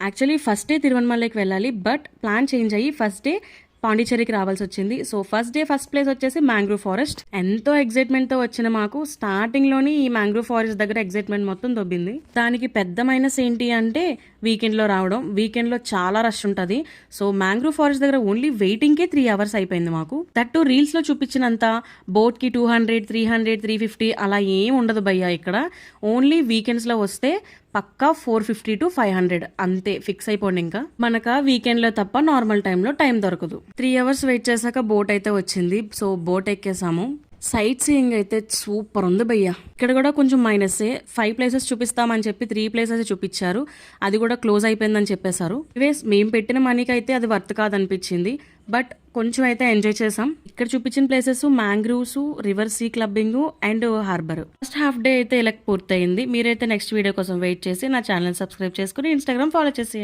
Actually first day తిరువనమలైకి వెళ్ళాలి, but plan change అయ్యి first day పాండిచ్చేరికి రావాల్సి వచ్చింది. So first day first place వచ్చేసి మ్యాంగ్రూవ్ ఫారెస్ట్. ఎంతో ఎగ్జైట్మెంట్తో వచ్చిన మాకు స్టార్టింగ్లోని ఈ మ్యాంగ్రూవ్ ఫారెస్ట్ దగ్గర ఎగ్జైట్మెంట్ మొత్తం దొబ్బింది. దానికి పెద్ద మైనస్ ఏంటి అంటే వీకెండ్లో రావడం. వీకెండ్లో చాలా రష్ ఉంటుంది. సో మ్యాంగ్రూవ్ ఫారెస్ట్ దగ్గర ఓన్లీ వెయిటింగ్కే 3 hours అయిపోయింది మాకు. దట్టు రీల్స్లో చూపించినంత బోట్కి 200, 300, 350 అలా ఏం ఉండదు భయ్యా. ఇక్కడ ఓన్లీ వీకెండ్స్లో వస్తే పక్కా 450 to 500 అంతే ఫిక్స్ అయిపోండి. ఇంకా మనకు వీకెండ్లో తప్ప నార్మల్ టైంలో టైం దొరకదు. 3 hours వెయిట్ చేశాక బోట్ అయితే వచ్చింది. సో బోట్ ఎక్కేసాము. సైట్ సీయింగ్ అయితే సూపర్ ఉంది భయ్యా. ఇక్కడ కూడా కొంచెం మైనసే. 5 places చూపిస్తామని చెప్పి 3 places చూపించారు. అది కూడా క్లోజ్ అయిపోయిందని చెప్పేశారు. మేము పెట్టిన మనీకి అయితే అది వర్త్ కాదనిపించింది, బట్ కొంచెం అయితే ఎంజాయ్ చేసాం. ఇక్కడ చూపించిన places mangroves, river sea clubbing and harbour. First half day అయితే ఇలా పూర్తయింది. మీరైతే నెక్స్ట్ వీడియో కోసం వెయిట్ చేసి నా ఛానల్ సబ్స్క్రైబ్ చేసుకుని ఇన్స్టాగ్రామ్ ఫాలో చేసి